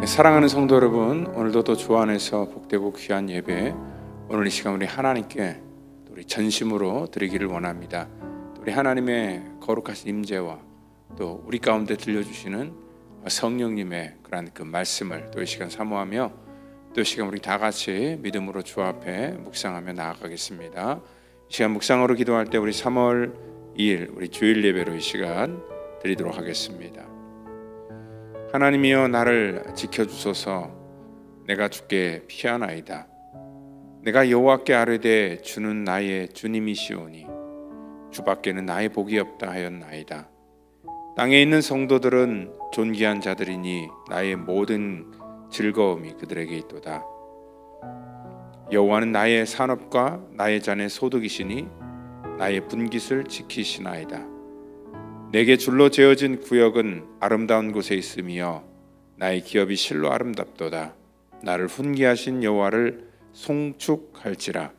사랑하는 성도 여러분, 오늘도 또 주 안에서 복되고 귀한 예배, 오늘 이 시간 우리 하나님께 우리 전심으로 드리기를 원합니다. 우리 하나님의 거룩하신 임재와 또 우리 가운데 들려주시는 성령님의 그러한 그 말씀을 또 이 시간 사모하며 또 이 시간 우리 다 같이 믿음으로 주 앞에 묵상하며 나아가겠습니다. 이 시간 묵상으로 기도할 때 우리 3월 2일 우리 주일 예배로 이 시간 드리도록 하겠습니다. 하나님이여 나를 지켜주소서. 내가 주께 피하나이다. 내가 여호와께 아뢰되 주는 나의 주님이시오니 주밖에는 나의 복이 없다 하였나이다. 땅에 있는 성도들은 존귀한 자들이니 나의 모든 즐거움이 그들에게 있도다. 여호와는 나의 산업과 나의 잔의 소득이시니 나의 분깃을 지키시나이다. 내게 줄로 재어진 구역은 아름다운 곳에 있으며 나의 기업이 실로 아름답도다. 나를 훈계하신 여호와를 송축할지라.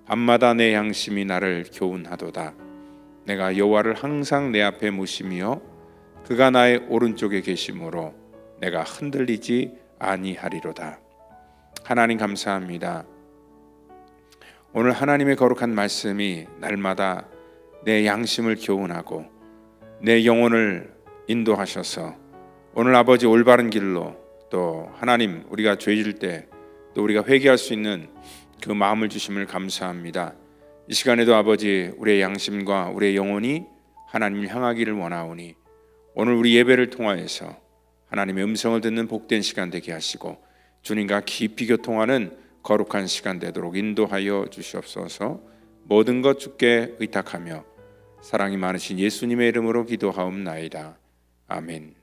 밤마다 내 양심이 나를 교훈하도다. 내가 여호와를 항상 내 앞에 모시며 그가 나의 오른쪽에 계심으로 내가 흔들리지 아니하리로다. 하나님 감사합니다. 오늘 하나님의 거룩한 말씀이 날마다 내 양심을 교훈하고 내 영혼을 인도하셔서 오늘 아버지 올바른 길로 또 하나님 우리가 죄질 때 또 우리가 회개할 수 있는 그 마음을 주심을 감사합니다. 이 시간에도 아버지 우리의 양심과 우리의 영혼이 하나님을 향하기를 원하오니 오늘 우리 예배를 통하여서 하나님의 음성을 듣는 복된 시간 되게 하시고 주님과 깊이 교통하는 거룩한 시간 되도록 인도하여 주시옵소서. 모든 것 주께 의탁하며 사랑이 많으신 예수님의 이름으로 기도하옵나이다. 아멘.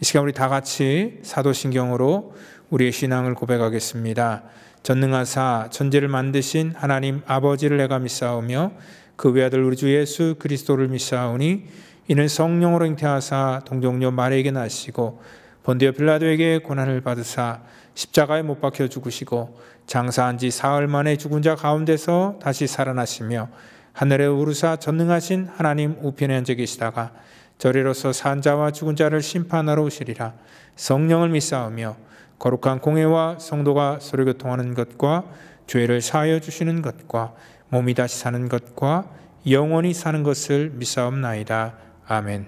이 시간 우리 다 같이 사도신경으로 우리의 신앙을 고백하겠습니다. 전능하사 천지를 만드신 하나님 아버지를 내가 믿사오며 그 외아들 우리 주 예수 그리스도를 믿사오니 이는 성령으로 잉태하사 동정녀 마리아에게 나시고 본디오 빌라도에게 고난을 받으사 십자가에 못 박혀 죽으시고 장사한 지 사흘 만에 죽은 자 가운데서 다시 살아나시며 하늘에 오르사 전능하신 하나님 우편에 앉아 계시다가 저리로서 산 자와 죽은 자를 심판하러 오시리라. 성령을 믿사오며 거룩한 공회와 성도가 서로 교통하는 것과 죄를 사하여 주시는 것과 몸이 다시 사는 것과 영원히 사는 것을 믿사옵나이다. 아멘.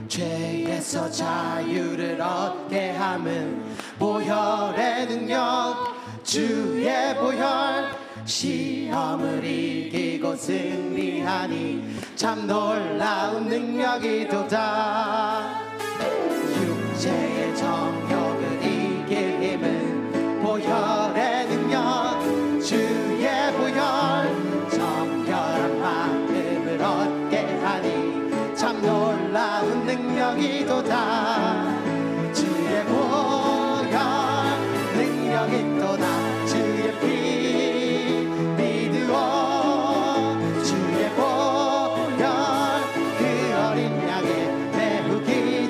죄에서 자유를 얻게 함은 보혈의 능력 주의 보혈 시험을 이기고 승리하니 참 놀라운 능력이도다. 육체의 정욕을 이길 힘은 보혈의 능력 주의 보혈 정결한 마음을 얻게 하니 참 놀라운 능력이도다. 주의 보혈 능력이도다. 주의 피 믿으오. 주의 보혈 그 어린 양의 매우 깊은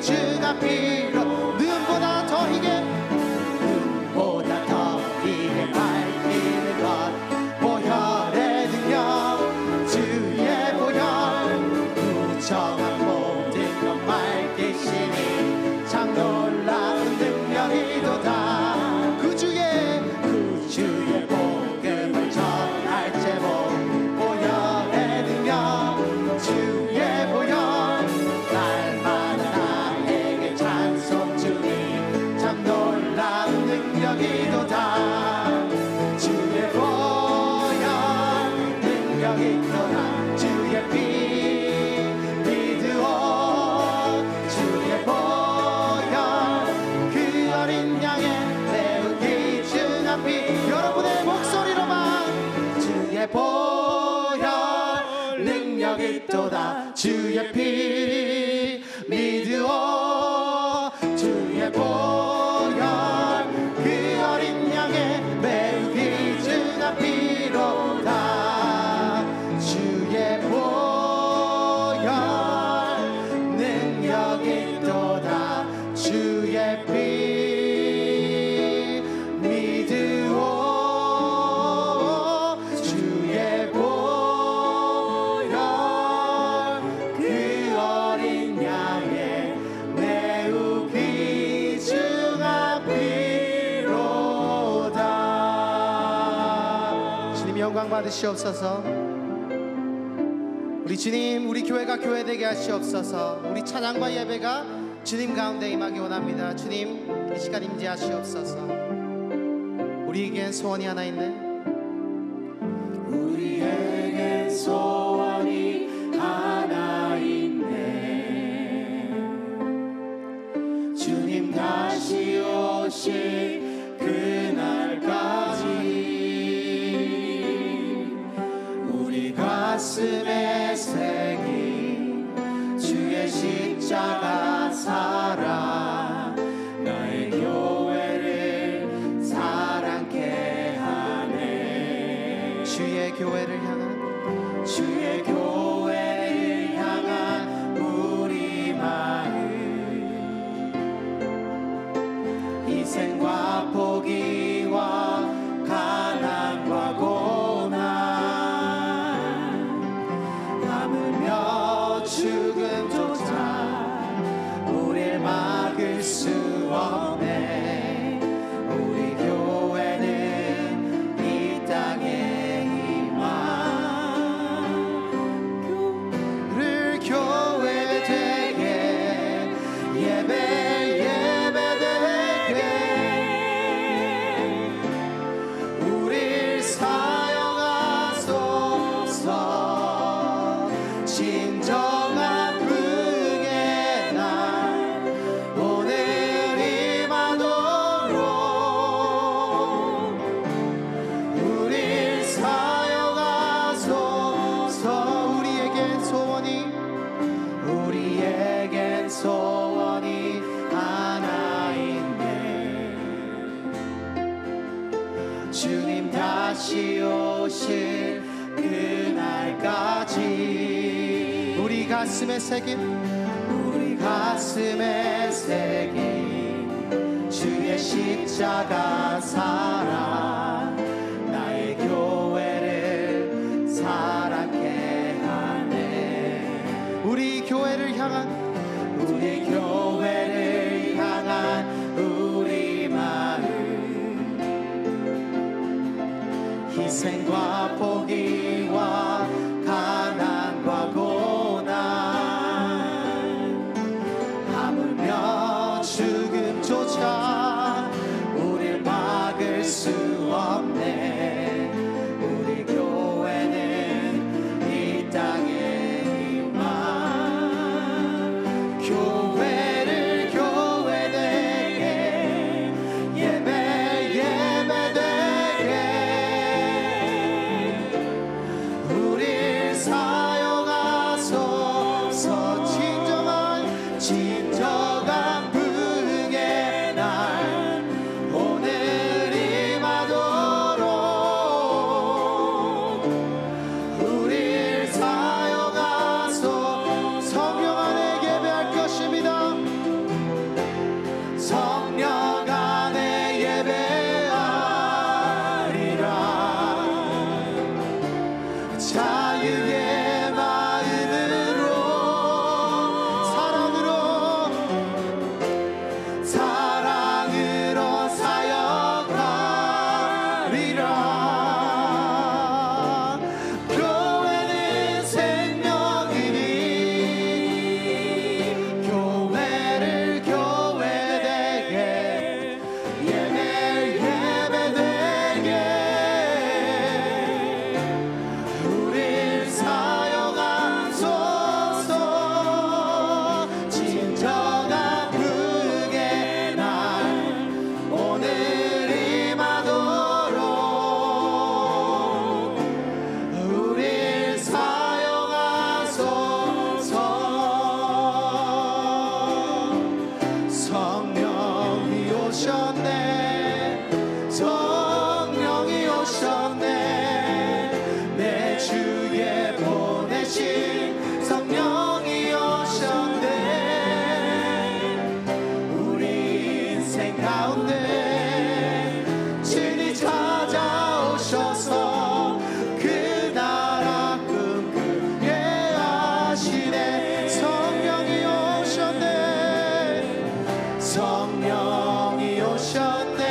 주님 영광 받으시옵소서. 우리 주님, 우리 교회가 교회되게 하시옵소서. 우리 찬양과 예배가 주님 가운데 임하기 원합니다. 주님, 이 시간 임재하시옵소서. 우리에겐 소원이 하나 있네. 우리에겐 소원이 하나 있네. 주님 다시 오실 그날까지 우리 가슴에 새긴 주의 십자가 사랑, 나의 교회를 사랑케 하네. 주의 교회를 향한, 주의 교회를 향한 우리 마음, 희생과 포기와 가난과 고난, 하물며 죽음조차 우릴 막을 수 없네. 우리 교회는 이 땅에 임한 를 교회 되게 예배되게 우릴 사용하소서. 진정한 부흥의 날 오늘 임하도록 우릴 사용하소서. 우리에겐 소원이 하나 있네. 주님 다시 오실 그날까지 우리 가슴에 새긴 주의 십자가 사랑, 나의 교회를 사랑케 하네. 우리 교회를 향한 우리 마음, 희생과 포기와 가난과 고난, 하물며 죽음조차 우릴 막을 수 없네. 우리 교회는 이 땅에 임한 교회를 교회되게 예배되게 우릴 사용하소서. 진정한 부흥의 날 오늘 임하도록 우릴 사용하소서. 성령 안에 예배할 것입니다. 성령 안에 예배하리라. 자유의 마음으로 사랑으로 사역하리라. 교회는 생명이니 교회를 교회되게 예배되게 우릴 사용하소서. 진정한 부흥의 날 오늘 임하도록 우릴 사용하소서. 성령이 오셨네. 성령이 오셨네. 내 주에 보내신 성령이 오셨네. 우리 인생 가운데 진히 찾아오셔서 그 나라 꿈꾸게 하시네. 성령이 오셨네. 성령이 오셨네.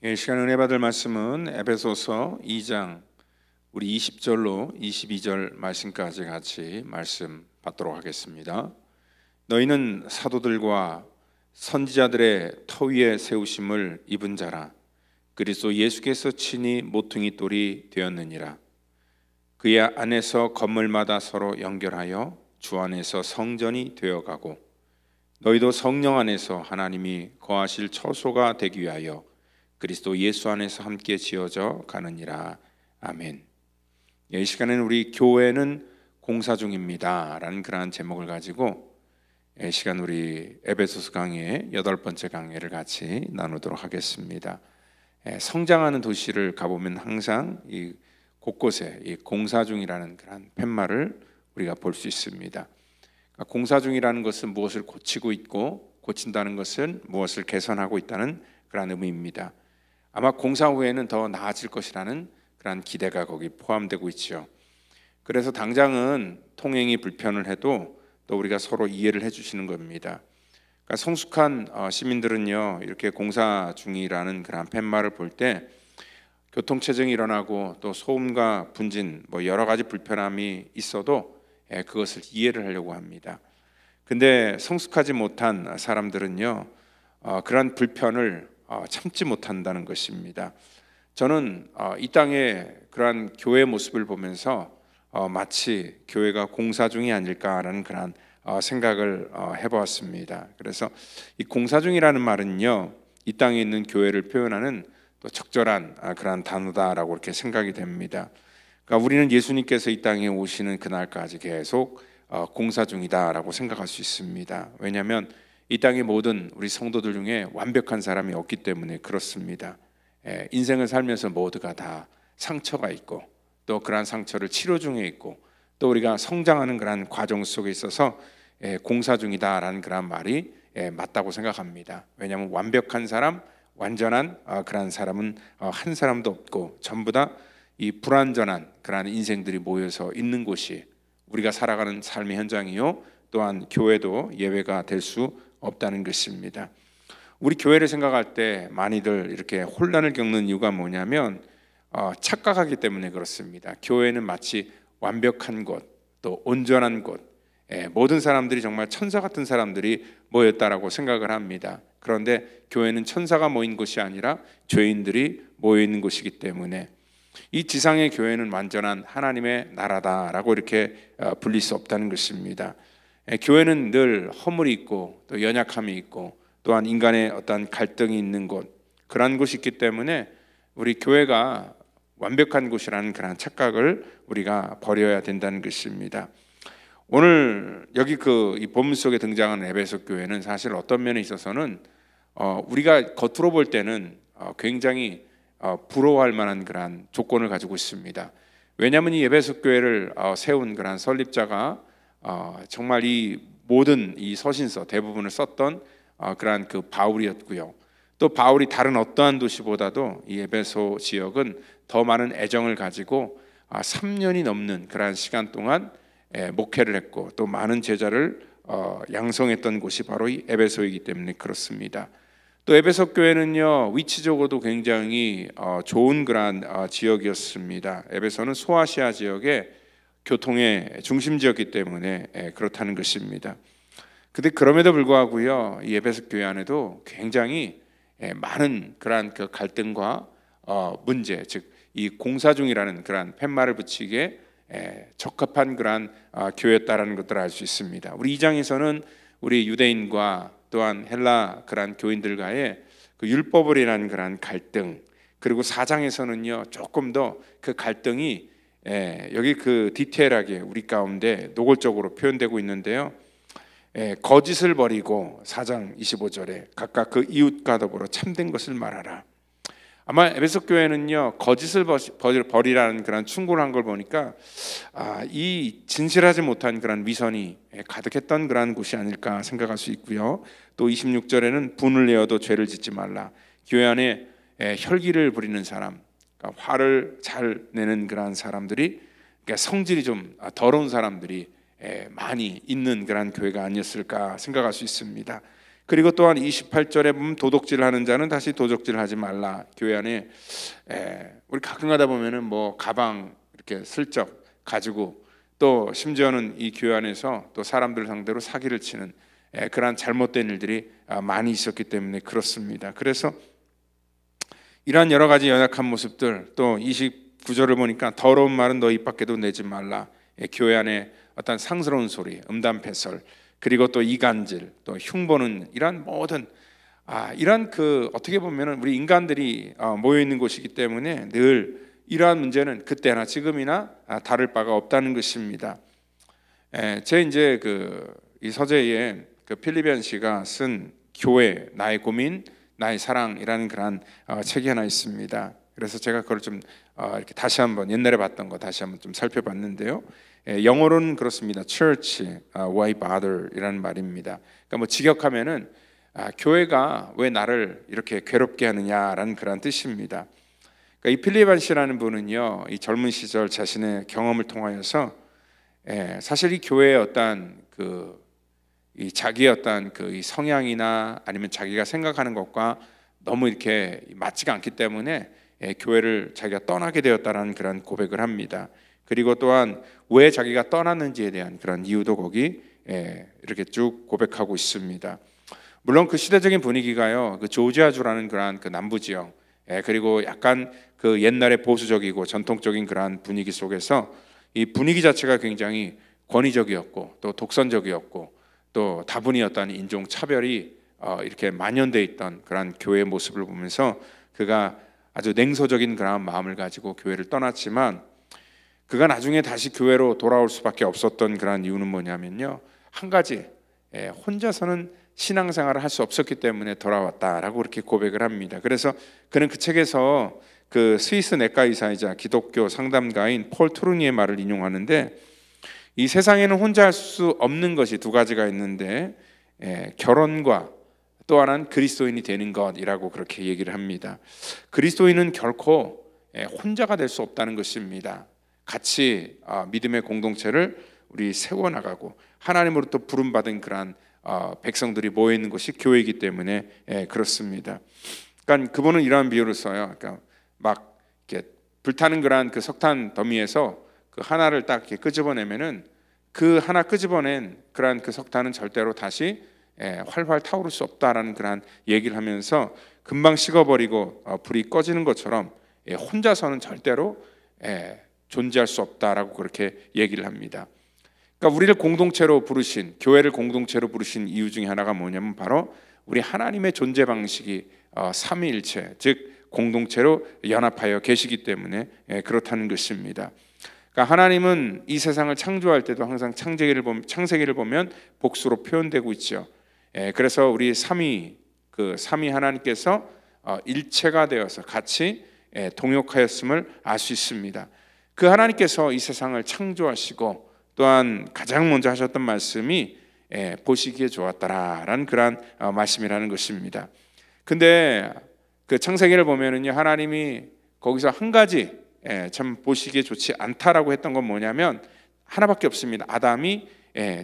이 시간 은혜 받을 말씀은 에베소서 2장 우리 20절로 22절 말씀까지 같이 말씀 받도록 하겠습니다. 너희는 사도들과 선지자들의 터 위에 세우심을 입은 자라. 그리스도 예수께서 친히 모퉁이 돌이 되었느니라. 그의 안에서 건물마다 서로 연결하여 주 안에서 성전이 되어가고 너희도 성령 안에서 하나님이 거하실 처소가 되기 위하여 그리스도 예수 안에서 함께 지어져 가느니라. 아멘. 이 시간에는 우리 교회는 공사 중입니다 라는 그러한 제목을 가지고 이 시간 우리 에베소서 강의 8번째 강의를 같이 나누도록 하겠습니다. 성장하는 도시를 가보면 항상 이 곳곳에 이 공사 중이라는 그런 팻말을 우리가 볼 수 있습니다. 그러니까 공사 중이라는 것은 무엇을 고치고 있고 고친다는 것은 무엇을 개선하고 있다는 그런 의미입니다. 아마 공사 후에는 더 나아질 것이라는 그런 기대가 거기 포함되고 있죠. 그래서 당장은 통행이 불편을 해도 또 우리가 서로 이해를 해주시는 겁니다. 그러니까 성숙한 시민들은요 이렇게 공사 중이라는 그런 팻말을 볼 때 교통체증이 일어나고 또 소음과 분진 뭐 여러 가지 불편함이 있어도 그것을 이해를 하려고 합니다. 근데 성숙하지 못한 사람들은요 그런 불편을 참지 못한다는 것입니다. 저는 이 땅의 그러한 교회 모습을 보면서 마치 교회가 공사 중이 아닐까라는 그런 생각을 해보았습니다. 그래서 이 공사 중이라는 말은요 이 땅에 있는 교회를 표현하는 또 적절한 그런 단어다라고 이렇게 생각이 됩니다. 그러니까 우리는 예수님께서 이 땅에 오시는 그날까지 계속 공사 중이다라고 생각할 수 있습니다. 왜냐하면 이 땅의 모든 우리 성도들 중에 완벽한 사람이 없기 때문에 그렇습니다. 인생을 살면서 모두가 다 상처가 있고 또 그러한 상처를 치료 중에 있고 또 우리가 성장하는 그러한 과정 속에 있어서 공사 중이다라는 그런 말이 맞다고 생각합니다. 왜냐하면 완벽한 사람, 완전한 그러한 사람은 한 사람도 없고 전부 다 이 불완전한 그러한 인생들이 모여서 있는 곳이 우리가 살아가는 삶의 현장이요 또한 교회도 예외가 될 수 없다는 것입니다. 우리 교회를 생각할 때 많이들 이렇게 혼란을 겪는 이유가 뭐냐면 착각하기 때문에 그렇습니다. 교회는 마치 완벽한 곳, 또 온전한 곳, 모든 사람들이 정말 천사 같은 사람들이 모였다라고 생각을 합니다. 그런데 교회는 천사가 모인 곳이 아니라 죄인들이 모여 있는 곳이기 때문에 이 지상의 교회는 완전한 하나님의 나라다라고 이렇게 불릴 수 없다는 것입니다. 교회는 늘 허물이 있고 또 연약함이 있고 또한 인간의 어떤 갈등이 있는 곳, 그러한 곳이 있기 때문에 우리 교회가 완벽한 곳이라는 그런 착각을 우리가 버려야 된다는 것입니다. 오늘 여기 이 본문 속에 등장하는 에베소 교회는 사실 어떤 면에 있어서는 우리가 겉으로 볼 때는 굉장히 부러워할 만한 그런 조건을 가지고 있습니다. 왜냐하면 이 에베소 교회를 세운 그런 설립자가 정말 이 모든 이 서신서 대부분을 썼던 그러한 그 바울이었고요. 또 바울이 다른 어떠한 도시보다도 이 에베소 지역은 더 많은 애정을 가지고 3년이 넘는 그러한 시간 동안 목회를 했고 또 많은 제자를 양성했던 곳이 바로 이 에베소이기 때문에 그렇습니다. 또 에베소 교회는요 위치적으로도 굉장히 좋은 그러한 지역이었습니다. 에베소는 소아시아 지역의 교통의 중심지였기 때문에 그렇다는 것입니다. 근데 그럼에도 불구하고요 이 에베소 교회 안에도 굉장히 많은 그러한 그 갈등과 문제, 즉 이 공사 중이라는 그러한 팻말을 붙이기에 적합한 그러한 교회였다라는 것들을 알 수 있습니다. 우리 2장에서는 우리 유대인과 또한 헬라 그러한 교인들과의 그 율법을이라는 그러한 갈등, 그리고 4장에서는요 조금 더 그 갈등이 여기 그 디테일하게 우리 가운데 노골적으로 표현되고 있는데요. 거짓을 버리고 4장 25절에 각각 그 이웃과 더불어 참된 것을 말하라. 아마 에베소 교회는요 거짓을 버리라는 그런 충고를 한 걸 보니까 이 진실하지 못한 그런 위선이 가득했던 그런 곳이 아닐까 생각할 수 있고요. 또 26절에는 분을 내어도 죄를 짓지 말라. 교회 안에 혈기를 부리는 사람, 그러니까 화를 잘 내는 그런 사람들이, 그러니까 성질이 좀 더러운 사람들이 많이 있는 그런 교회가 아니었을까 생각할 수 있습니다. 그리고 또한 28절에 보면 도둑질하는 자는 다시 도적질하지 말라. 교회 안에 우리 가끔 가다 보면은 뭐 가방 이렇게 슬쩍 가지고 또 심지어는 이 교회 안에서 또 사람들 상대로 사기를 치는 그러한 잘못된 일들이 많이 있었기 때문에 그렇습니다. 그래서 이러한 여러 가지 연약한 모습들, 또 29절을 보니까 더러운 말은 너 입 밖에도 내지 말라. 교회 안에 어떤 상스러운 소리, 음담패설, 그리고 또 이간질, 또 흉보는 이런 모든 이런 그 어떻게 보면은 우리 인간들이 모여 있는 곳이기 때문에 늘 이러한 문제는 그때나 지금이나 다를 바가 없다는 것입니다. 제 이제 이 서재에 그 필리비안 씨가 쓴 교회 나의 고민 나의 사랑이라는 그런 책이 하나 있습니다. 그래서 제가 그걸 좀 이렇게 다시 한번 옛날에 봤던 거 다시 한번 좀 살펴봤는데요. 영어로는 그렇습니다. Church, why bother이라는 말입니다. 그러니까 뭐 직역하면은 교회가 왜 나를 이렇게 괴롭게 하느냐라는 그런 뜻입니다. 그러니까 이 필리반 씨라는 분은요, 이 젊은 시절 자신의 경험을 통하여서 사실 이 교회의 어떤 이 자기의 어떤 이 성향이나 아니면 자기가 생각하는 것과 너무 이렇게 맞지가 않기 때문에 교회를 자기가 떠나게 되었다라는 그런 고백을 합니다. 그리고 또한 왜 자기가 떠났는지에 대한 그런 이유도 거기 이렇게 쭉 고백하고 있습니다. 물론 그 시대적인 분위기가요, 그 조지아주라는 그런 그 남부 지역, 그리고 약간 그 옛날에 보수적이고 전통적인 그런 분위기 속에서 이 분위기 자체가 굉장히 권위적이었고 또 독선적이었고 또 다분히 어떤 인종 차별이 이렇게 만연돼 있던 그런 교회의 모습을 보면서 그가 아주 냉소적인 그런 마음을 가지고 교회를 떠났지만, 그가 나중에 다시 교회로 돌아올 수밖에 없었던 그런 이유는 뭐냐면요, 한 가지, 혼자서는 신앙생활을 할 수 없었기 때문에 돌아왔다라고 그렇게 고백을 합니다. 그래서 그는 그 책에서 그 스위스 내과 의사이자 기독교 상담가인 폴 트루니의 말을 인용하는데, 이 세상에는 혼자 할 수 없는 것이 두 가지가 있는데 결혼과 또 하나는 그리스도인이 되는 것이라고 그렇게 얘기를 합니다. 그리스도인은 결코 혼자가 될 수 없다는 것입니다. 같이 믿음의 공동체를 우리 세워나가고 하나님으로부터 부름받은 그러한 백성들이 모여 있는 것이 교회이기 때문에 그렇습니다. 그러니까 그분은 이러한 비유를 써요. 그러니까 막 이렇게 불타는 그러한 그 석탄 더미에서 그 하나를 딱 이렇게 끄집어내면은 그 하나 끄집어낸 그러한 그 석탄은 절대로 다시 활활 타오를 수 없다라는 그러한 얘기를 하면서 금방 식어버리고 불이 꺼지는 것처럼 혼자서는 절대로 존재할 수 없다라고 그렇게 얘기를 합니다. 그러니까 우리를 공동체로 부르신, 교회를 공동체로 부르신 이유 중에 하나가 뭐냐면 바로 우리 하나님의 존재 방식이 삼위일체, 즉 공동체로 연합하여 계시기 때문에 그렇다는 것입니다. 그러니까 하나님은 이 세상을 창조할 때도 항상 창세기를 보면 복수로 표현되고 있죠. 그래서 우리 삼위 하나님께서 일체가 되어서 같이 동역하였음을 알 수 있습니다. 그 하나님께서 이 세상을 창조하시고 또한 가장 먼저 하셨던 말씀이 보시기에 좋았다라는 그러한 말씀이라는 것입니다. 근데 그 창세기를 보면은요, 하나님이 거기서 한 가지 참 보시기에 좋지 않다라고 했던 건 뭐냐면 하나밖에 없습니다. 아담이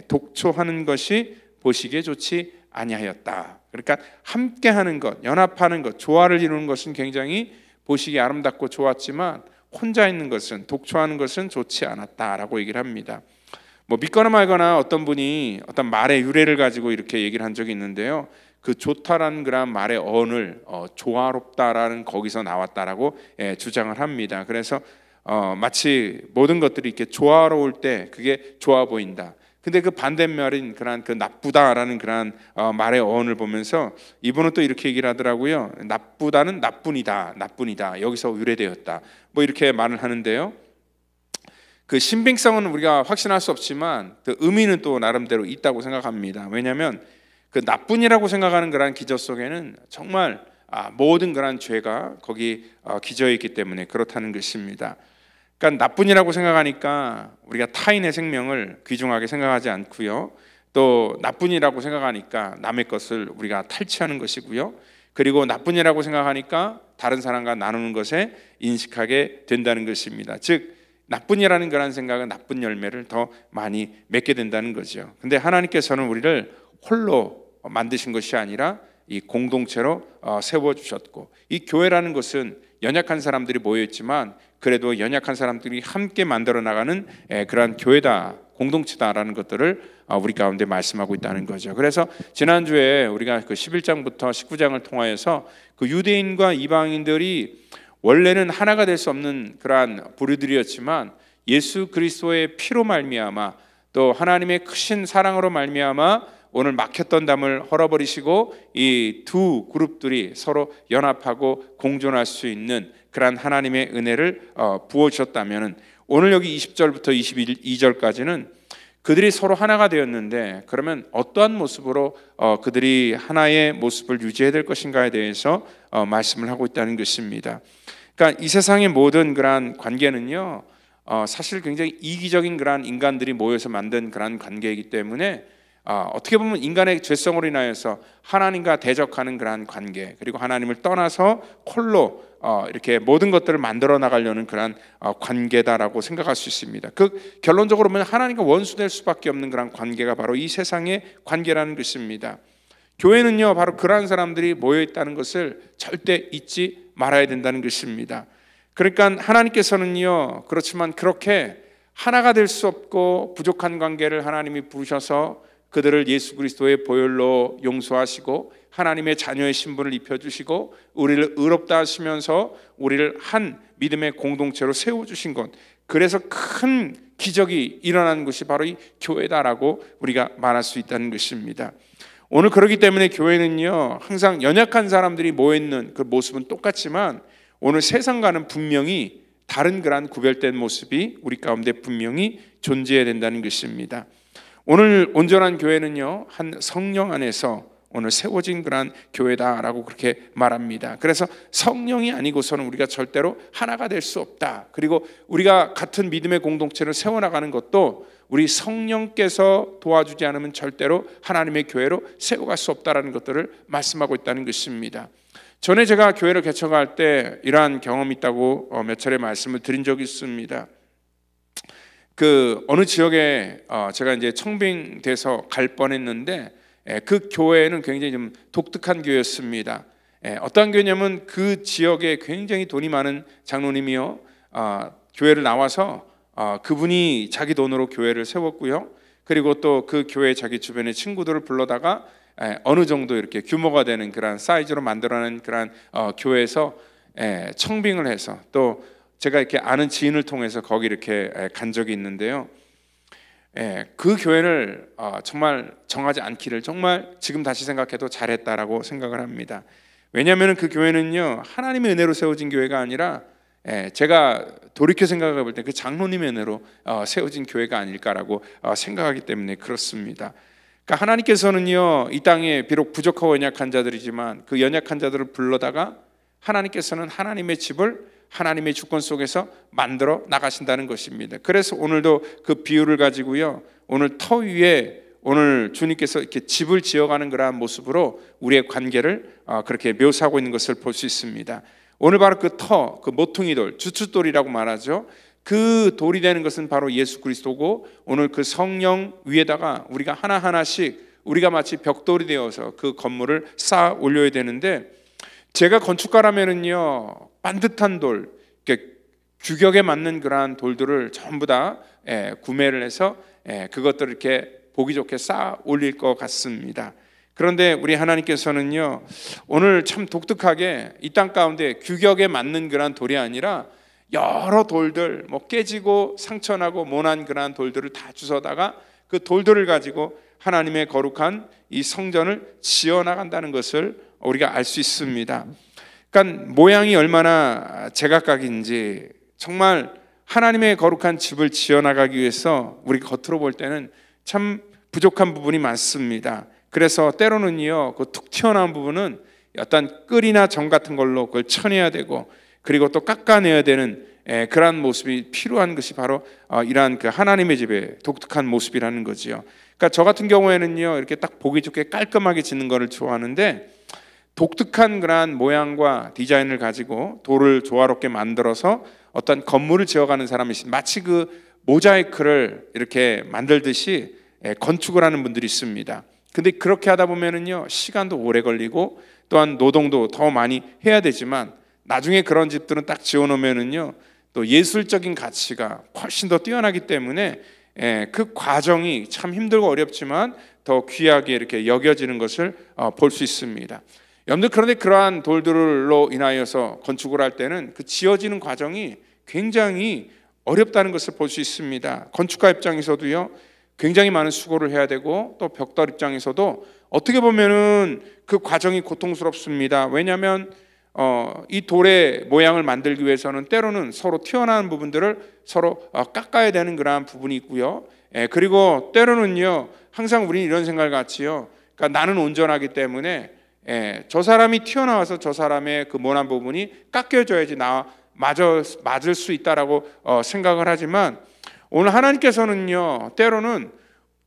독초하는 것이 보시기에 좋지 아니하였다. 그러니까 함께하는 것, 연합하는 것, 조화를 이루는 것은 굉장히 보시기에 아름답고 좋았지만 혼자 있는 것은, 독초하는 것은 좋지 않았다라고 얘기를 합니다. 뭐 믿거나 말거나 어떤 분이 어떤 말의 유래를 가지고 이렇게 얘기를 한 적이 있는데요, 그 좋다라는 그런 말의 어원을 조화롭다라는 거기서 나왔다라고 주장을 합니다. 그래서 마치 모든 것들이 이렇게 조화로울 때 그게 좋아 보인다. 근데 그 반대말인 그런 그 나쁘다라는 그런 말의 어원을 보면서 이분은 또 이렇게 얘기를 하더라고요. 나쁘다는 나뿐이다, 나뿐이다. 여기서 유래되었다. 뭐 이렇게 말을 하는데요. 그 신빙성은 우리가 확신할 수 없지만 그 의미는 또 나름대로 있다고 생각합니다. 왜냐하면 그 나뿐이라고 생각하는 그런 기저 속에는 정말 모든 그런 죄가 거기 기저에 있기 때문에 그렇다는 것입니다. 그러니까 나뿐이라고 생각하니까 우리가 타인의 생명을 귀중하게 생각하지 않고요, 또 나뿐이라고 생각하니까 남의 것을 우리가 탈취하는 것이고요, 그리고 나뿐이라고 생각하니까 다른 사람과 나누는 것에 인식하게 된다는 것입니다. 즉 나뿐이라는 그런 생각은 나쁜 열매를 더 많이 맺게 된다는 거죠. 근데 하나님께서는 우리를 홀로 만드신 것이 아니라 이 공동체로 세워주셨고, 이 교회라는 것은 연약한 사람들이 모여있지만 그래도 연약한 사람들이 함께 만들어 나가는 그러한 교회다, 공동체다라는 것들을 우리 가운데 말씀하고 있다는 거죠. 그래서 지난주에 우리가 그 11장부터 19장을 통하여서 그 유대인과 이방인들이 원래는 하나가 될 수 없는 그러한 부류들이었지만 예수 그리스도의 피로 말미암아 또 하나님의 크신 사랑으로 말미암아 오늘 막혔던 담을 헐어버리시고 이 두 그룹들이 서로 연합하고 공존할 수 있는 그러한 하나님의 은혜를 부어주셨다면, 오늘 여기 20절부터 22절까지는 그들이 서로 하나가 되었는데 그러면 어떠한 모습으로 그들이 하나의 모습을 유지해야 될 것인가에 대해서 말씀을 하고 있다는 것입니다. 그러니까 이 세상의 모든 그러한 관계는요, 사실 굉장히 이기적인 그러한 인간들이 모여서 만든 그러한 관계이기 때문에 어떻게 보면 인간의 죄성으로 인하여서 하나님과 대적하는 그러한 관계, 그리고 하나님을 떠나서 홀로 이렇게 모든 것들을 만들어 나가려는 그러한 관계다라고 생각할 수 있습니다. 그 결론적으로 보면 하나님과 원수될 수밖에 없는 그러한 관계가 바로 이 세상의 관계라는 것입니다. 교회는요, 바로 그러한 사람들이 모여 있다는 것을 절대 잊지 말아야 된다는 것입니다. 그러니까 하나님께서는요, 그렇지만 그렇게 하나가 될 수 없고 부족한 관계를 하나님이 부르셔서 그들을 예수 그리스도의 보혈로 용서하시고 하나님의 자녀의 신분을 입혀주시고 우리를 의롭다 하시면서 우리를 한 믿음의 공동체로 세워주신 것, 그래서 큰 기적이 일어나는 것이 바로 이 교회다라고 우리가 말할 수 있다는 것입니다. 오늘 그렇기 때문에 교회는요, 항상 연약한 사람들이 모여있는 그 모습은 똑같지만 오늘 세상과는 분명히 다른 그러한 구별된 모습이 우리 가운데 분명히 존재해야 된다는 것입니다. 오늘 온전한 교회는요, 한 성령 안에서 오늘 세워진 그러한 교회다라고 그렇게 말합니다. 그래서 성령이 아니고서는 우리가 절대로 하나가 될 수 없다. 그리고 우리가 같은 믿음의 공동체를 세워나가는 것도 우리 성령께서 도와주지 않으면 절대로 하나님의 교회로 세워갈 수 없다라는 것들을 말씀하고 있다는 것입니다. 전에 제가 교회를 개척할 때 이러한 경험이 있다고 몇 차례 말씀을 드린 적이 있습니다. 그 어느 지역에 제가 이제 청빙돼서 갈 뻔했는데 그 교회는 굉장히 좀 독특한 교회였습니다. 어떤 교회냐면 그 지역에 굉장히 돈이 많은 장로님이요, 교회를 나와서 그분이 자기 돈으로 교회를 세웠고요. 그리고 또 그 교회 자기 주변의 친구들을 불러다가 어느 정도 이렇게 규모가 되는 그런 사이즈로 만들어낸 그런 교회에서 청빙을 해서, 또 제가 이렇게 아는 지인을 통해서 거기 이렇게 간 적이 있는데요. 그 교회를 정말 정하지 않기를 정말 지금 다시 생각해도 잘했다라고 생각을 합니다. 왜냐하면 그 교회는요, 하나님의 은혜로 세워진 교회가 아니라 제가 돌이켜 생각해 볼 때 그 장로님의 은혜로 세워진 교회가 아닐까라고 생각하기 때문에 그렇습니다. 그러니까 하나님께서는요, 이 땅에 비록 부족하고 연약한 자들이지만 그 연약한 자들을 불러다가 하나님께서는 하나님의 집을 하나님의 주권 속에서 만들어 나가신다는 것입니다. 그래서 오늘도 그 비유를 가지고요, 오늘 터 위에 오늘 주님께서 이렇게 집을 지어가는 그러한 모습으로 우리의 관계를 그렇게 묘사하고 있는 것을 볼 수 있습니다. 오늘 바로 그 터, 그 모퉁이 돌, 주춧돌이라고 말하죠. 그 돌이 되는 것은 바로 예수 그리스도고, 오늘 그 성령 위에다가 우리가 하나하나씩 우리가 마치 벽돌이 되어서 그 건물을 쌓아 올려야 되는데, 제가 건축가라면은요, 반듯한 돌, 규격에 맞는 그러한 돌들을 전부 다 구매를 해서 그것들을 이렇게 보기 좋게 쌓아 올릴 것 같습니다. 그런데 우리 하나님께서는요, 오늘 참 독특하게 이 땅 가운데 규격에 맞는 그러한 돌이 아니라 여러 돌들, 뭐 깨지고 상처나고 모난 그러한 돌들을 다 주워다가 그 돌들을 가지고 하나님의 거룩한 이 성전을 지어나간다는 것을 우리가 알 수 있습니다. 그러니까 모양이 얼마나 제각각인지, 정말 하나님의 거룩한 집을 지어나가기 위해서 우리 겉으로 볼 때는 참 부족한 부분이 많습니다. 그래서 때로는요, 그 툭 튀어나온 부분은 어떤 끌이나 정 같은 걸로 그걸 쳐내야 되고, 그리고 또 깎아내야 되는 그러한 모습이 필요한 것이 바로 이러한 그 하나님의 집의 독특한 모습이라는 거지요. 그러니까 저 같은 경우에는요, 이렇게 딱 보기 좋게 깔끔하게 짓는 거를 좋아하는데, 독특한 그러한 모양과 디자인을 가지고 돌을 조화롭게 만들어서 어떤 건물을 지어가는 사람이 있습니다. 마치 그 모자이크를 이렇게 만들듯이 건축을 하는 분들이 있습니다. 근데 그렇게 하다 보면은요, 시간도 오래 걸리고 또한 노동도 더 많이 해야 되지만 나중에 그런 집들은 딱 지어놓으면은요, 또 예술적인 가치가 훨씬 더 뛰어나기 때문에 그 과정이 참 힘들고 어렵지만 더 귀하게 이렇게 여겨지는 것을 볼 수 있습니다. 여러분들, 그런데 그러한 돌들로 인하여서 건축을 할 때는 그 지어지는 과정이 굉장히 어렵다는 것을 볼 수 있습니다. 건축가 입장에서도요, 굉장히 많은 수고를 해야 되고 또 벽돌 입장에서도 어떻게 보면은 그 과정이 고통스럽습니다. 왜냐하면 이 돌의 모양을 만들기 위해서는 때로는 서로 튀어나온 부분들을 서로 깎아야 되는 그러한 부분이 있고요. 그리고 때로는요, 항상 우리는 이런 생각을 갖지요. 그러니까 나는 온전하기 때문에 저 사람이 튀어나와서 저 사람의 그 모난 부분이 깎여져야지 나 맞을 수 있다라고 생각을 하지만, 오늘 하나님께서는요, 때로는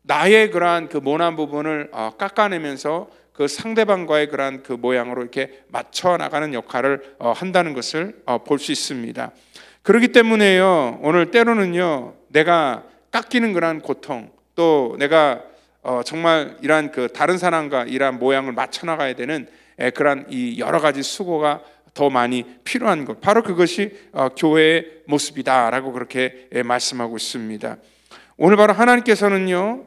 나의 그러한 그 모난 부분을 깎아내면서 그 상대방과의 그러한 그 모양으로 이렇게 맞춰 나가는 역할을 한다는 것을 볼 수 있습니다. 그렇기 때문에요, 오늘 때로는요, 내가 깎이는 그러한 고통, 또 내가 정말 이러한 그 다른 사람과 이러한 모양을 맞춰 나가야 되는 그러한 이 여러 가지 수고가 더 많이 필요한 것, 바로 그것이 교회의 모습이다라고 그렇게 말씀하고 있습니다. 오늘 바로 하나님께서는요,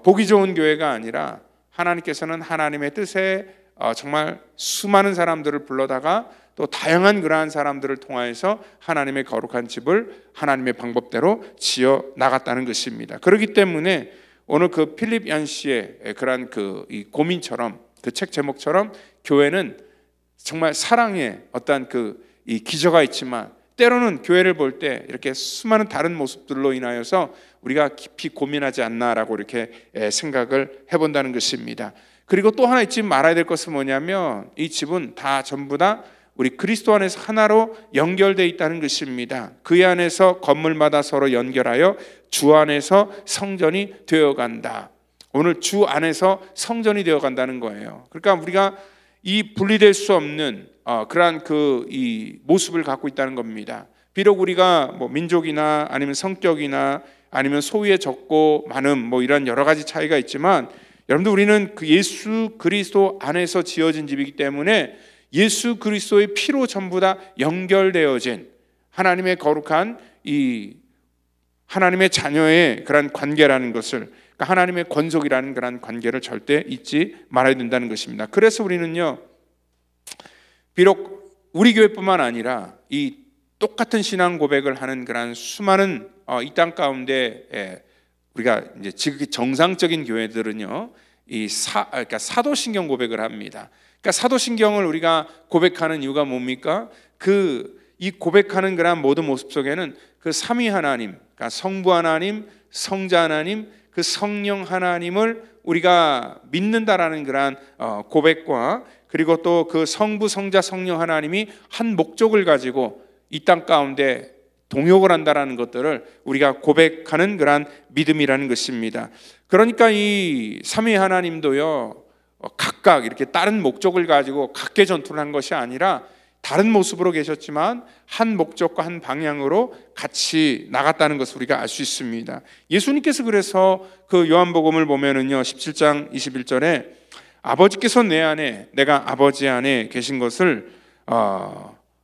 보기 좋은 교회가 아니라 하나님께서는 하나님의 뜻에 정말 수많은 사람들을 불러다가 또 다양한 그러한 사람들을 통하여서 하나님의 거룩한 집을 하나님의 방법대로 지어 나갔다는 것입니다. 그렇기 때문에 오늘 그 필립 얀 씨의 그러한 그 이 고민처럼, 그 책 제목처럼 교회는 정말 사랑의 어떤 그 이 기저가 있지만 때로는 교회를 볼 때 이렇게 수많은 다른 모습들로 인하여서 우리가 깊이 고민하지 않나라고 이렇게 생각을 해본다는 것입니다. 그리고 또 하나 잊지 말아야 될 것은 뭐냐면, 이 집은 다 전부 다 우리 그리스도 안에서 하나로 연결되어 있다는 것입니다. 그 안에서 건물마다 서로 연결하여 주 안에서 성전이 되어간다. 오늘 주 안에서 성전이 되어간다는 거예요. 그러니까 우리가 이 분리될 수 없는 그러한 그 이 모습을 갖고 있다는 겁니다. 비록 우리가 뭐 민족이나 아니면 성격이나 아니면 소위의 적고 많음 뭐 이런 여러 가지 차이가 있지만, 여러분들, 우리는 그 예수 그리스도 안에서 지어진 집이기 때문에 예수 그리스도의 피로 전부 다 연결되어진 하나님의 거룩한 이 하나님의 자녀의 그런 관계라는 것을, 그러니까 하나님의 권속이라는 그런 관계를 절대 잊지 말아야 된다는 것입니다. 그래서 우리는요, 비록 우리 교회뿐만 아니라 이 똑같은 신앙 고백을 하는 그런 수많은 이 땅 가운데 우리가 이제 지극히 정상적인 교회들은요, 그러니까 사도신경 고백을 합니다. 그러니까 사도신경을 우리가 고백하는 이유가 뭡니까? 이 고백하는 그런 모든 모습 속에는 그 삼위 하나님, 그러니까 성부 하나님, 성자 하나님, 그 성령 하나님을 우리가 믿는다라는 그런 고백과, 그리고 또 그 성부, 성자, 성령 하나님이 한 목적을 가지고 이 땅 가운데 동역을 한다라는 것들을 우리가 고백하는 그런 믿음이라는 것입니다. 그러니까 이 삼위 하나님도요, 각각 이렇게 다른 목적을 가지고 각계 전투를 한 것이 아니라 다른 모습으로 계셨지만 한 목적과 한 방향으로 같이 나갔다는 것을 우리가 알 수 있습니다. 예수님께서 그래서 그 요한복음을 보면은요, 17장 21절에 아버지께서 내 안에, 내가 아버지 안에 계신 것을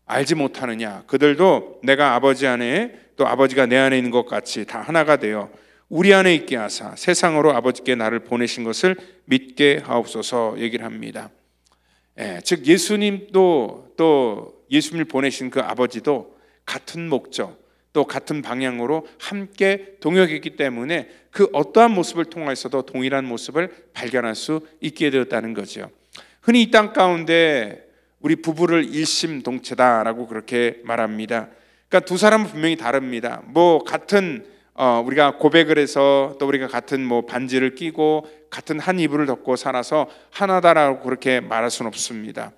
알지 못하느냐, 그들도 내가 아버지 안에 또 아버지가 내 안에 있는 것 같이 다 하나가 되어 우리 안에 있게 하사 세상으로 아버지께 나를 보내신 것을 믿게 하옵소서 얘기를 합니다. 즉 예수님도 또 예수님을 보내신 그 아버지도 같은 목적 또 같은 방향으로 함께 동역했기 때문에 그 어떠한 모습을 통해서도 동일한 모습을 발견할 수 있게 되었다는 거죠. 흔히 이 땅 가운데 우리 부부를 일심동체다라고 그렇게 말합니다. 그러니까 두 사람은 분명히 다릅니다. 뭐 같은 우리가 고백을 해서 또 우리가 같은 뭐 반지를 끼고 같은 한 이불을 덮고 살아서 하나다라고 그렇게 말할 수는 없습니다.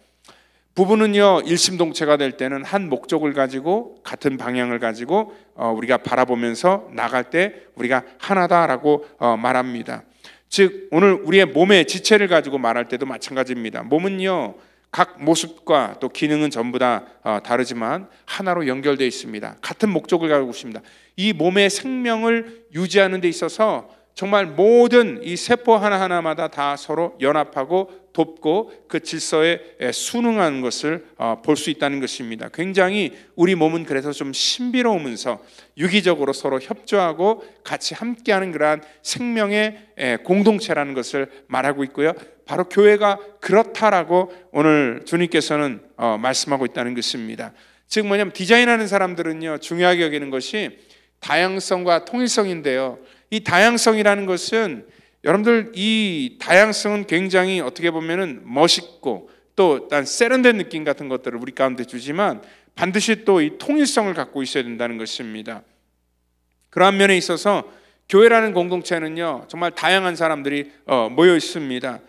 부부는요, 일심동체가 될 때는 한 목적을 가지고 같은 방향을 가지고 우리가 바라보면서 나갈 때 우리가 하나다라고 말합니다. 즉 오늘 우리의 몸의 지체를 가지고 말할 때도 마찬가지입니다. 몸은요, 각 모습과 또 기능은 전부 다 다르지만 하나로 연결되어 있습니다. 같은 목적을 가지고 있습니다. 이 몸의 생명을 유지하는 데 있어서 정말 모든 이 세포 하나하나마다 다 서로 연합하고 돕고 그 질서에 순응하는 것을 볼 수 있다는 것입니다. 굉장히 우리 몸은 그래서 좀 신비로우면서 유기적으로 서로 협조하고 같이 함께하는 그러한 생명의 공동체라는 것을 말하고 있고요. 바로 교회가 그렇다라고 오늘 주님께서는 말씀하고 있다는 것입니다. 즉 뭐냐면 디자인하는 사람들은요, 중요하게 여기는 것이 다양성과 통일성인데요. 이 다양성이라는 것은 여러분들, 이 다양성은 굉장히 어떻게 보면은 멋있고 또 일단 세련된 느낌 같은 것들을 우리 가운데 주지만 반드시 또 이 통일성을 갖고 있어야 된다는 것입니다. 그러한 면에 있어서 교회라는 공동체는요, 정말 다양한 사람들이 모여 있습니다.